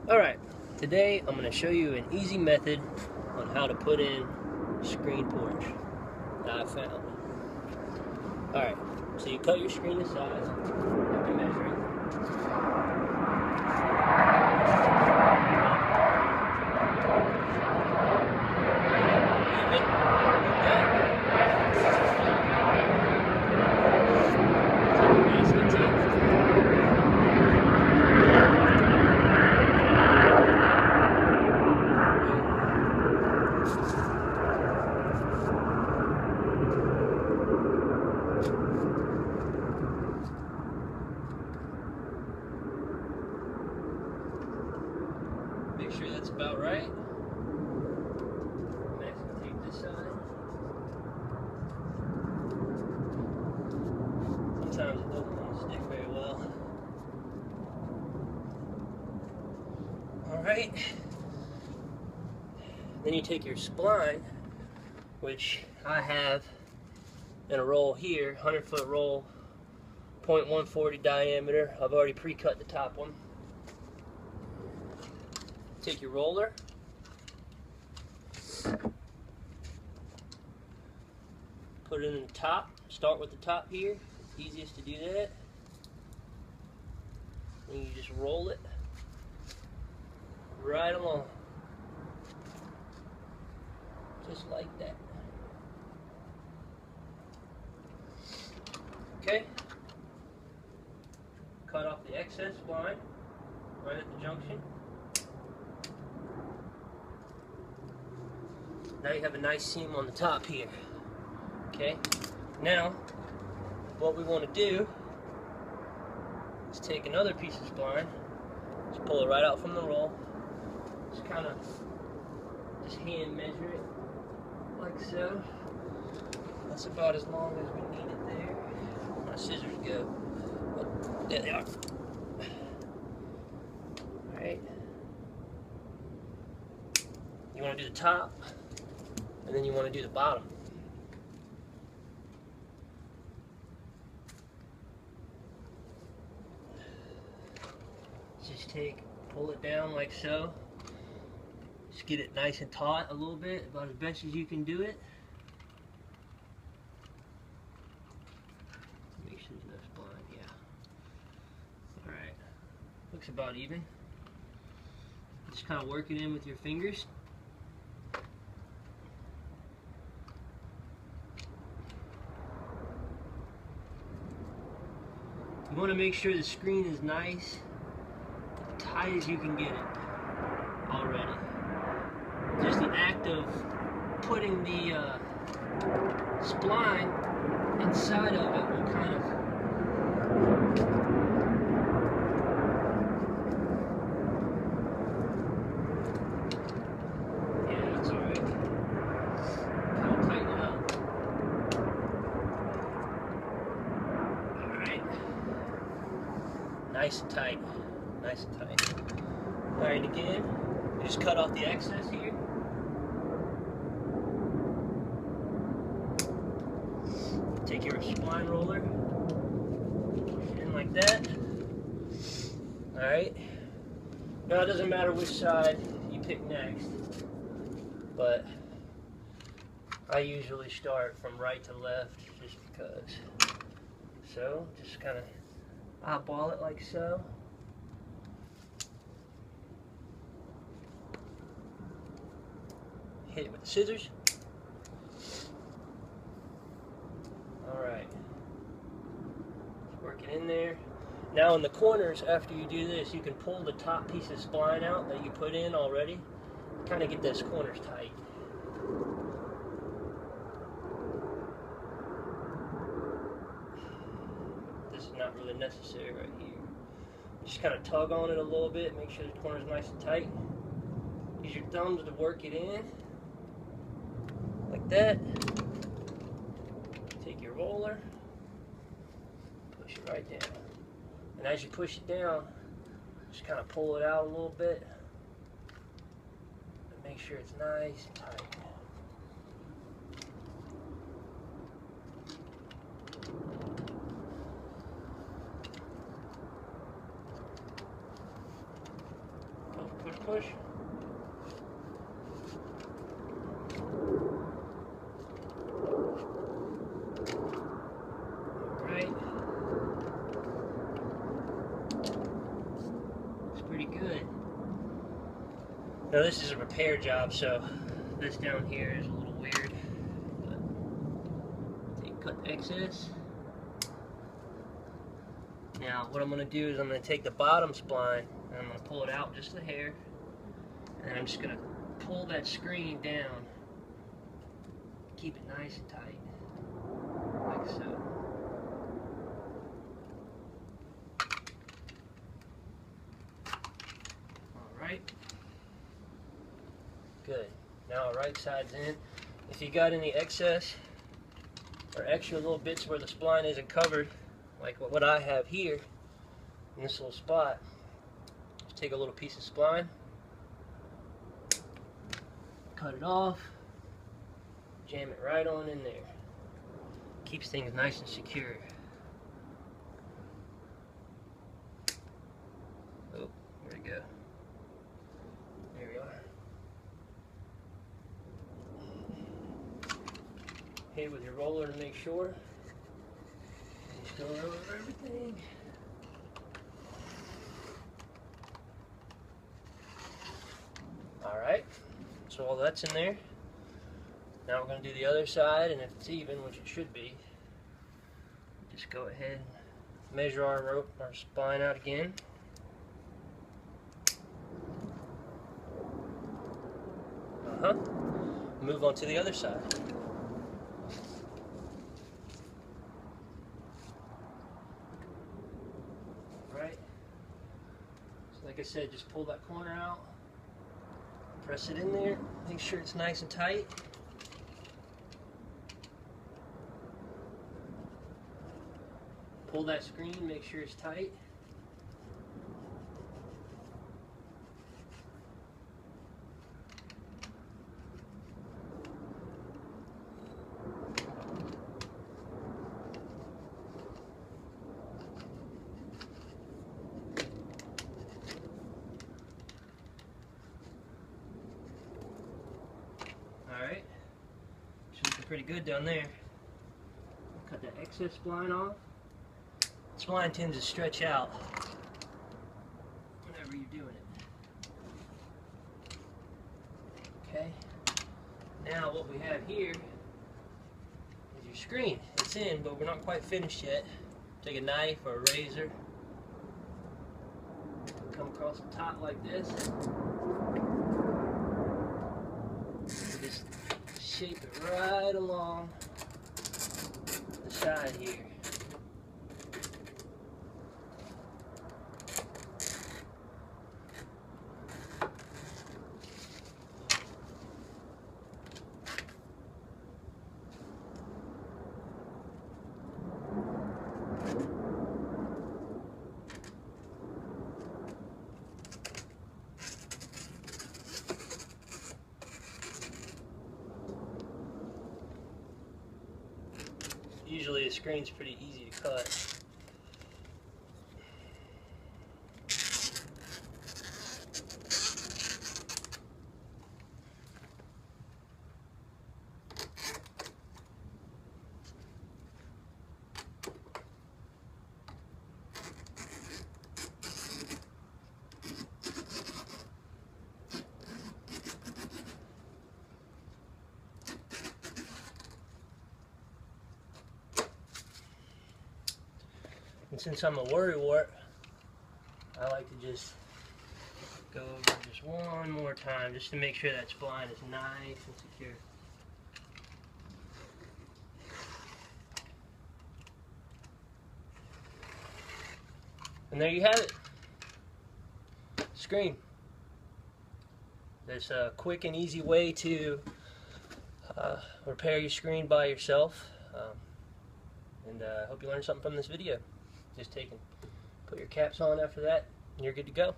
Alright, today I'm going to show you an easy method on how to put in screen porch that I found. Alright, so you cut your screen to size, you measure it. Make sure that's about right. Next, we'll take this side. Sometimes it doesn't want to stick very well. Alright. Then you take your spline, which I have in a roll here, 100-foot roll, 0.140 diameter. I've already pre-cut the top one. Take your roller, put it in the top, start with the top here, it's easiest to do that. And you just roll it right along, just like that. Okay, cut off the excess line right at the junction. Now you have a nice seam on the top here. Okay, now what we want to do is take another piece of spline, just pull it right out from the roll, just kind of just hand measure it like so. That's about as long as we need it there. My scissors go. Oh, there they are. Alright. You want to do the top, and then you want to do the bottom. Just pull it down like so. Just get it nice and taut a little bit, about as best as you can do it. Make sure there's no spline, yeah. Alright, looks about even. Just kind of work it in with your fingers. You want to make sure the screen is nice, tight as you can get it already. Just the act of putting the spline inside of it will kind of that's alright. Kind of tighten it up. Alright. Nice and tight. Nice and tight. Alright, again, you just cut off the excess here. Take your spline roller, push it in like that. Alright. Now it doesn't matter which side you pick next, but I usually start from right to left just because. So, just kind of eyeball it like so. Hit it with the scissors. Alright. Just work it in there. Now in the corners, after you do this, you can pull the top piece of spline out that you put in already. Kind of get those corners tight. This is not really necessary right here. Just kind of tug on it a little bit, make sure the corner's nice and tight. Use your thumbs to work it in. Like that. Take your roller, push it right down. And as you push it down, just kind of pull it out a little bit. And make sure it's nice and tight. push. Alright. It's pretty good. Now this is a repair job, so this down here is a little weird. But cut the excess. Now what I'm going to do is I'm going to take the bottom spline and I'm going to pull it out just a hair, and I'm just going to pull that screen down, keep it nice and tight, like so. Alright, good. Now our right side's in. If you got any excess or extra little bits where the spline isn't covered, like what I have here in this little spot, just take a little piece of spline, cut it off, jam it right on in there. Keeps things nice and secure. Oh, where'd it go? There we are. Hit with your roller to make sure. Just go over everything. Alright, so all that's in there. Now we're going to do the other side, and if it's even, which it should be, just go ahead and measure our rope, our spline out again. Move on to the other side. Right. So like I said, just pull that corner out, press it in there, make sure it's nice and tight. Pull that screen, make sure it's tight. Alright, it's looking pretty good down there. Cut that excess spline off. Spline tends to stretch out whenever you're doing it. Okay, now what we have here is your screen. It's in, but we're not quite finished yet. Take a knife or a razor, come across the top like this. Just shape it right along the side here. Usually the screen's pretty easy to cut. And since I'm a worrywart, I like to just go over just one more time just to make sure that spline is nice and secure. And there you have it. Screen. There's a quick and easy way to repair your screen by yourself. And I hope you learned something from this video. Just put your caps on after that, and you're good to go.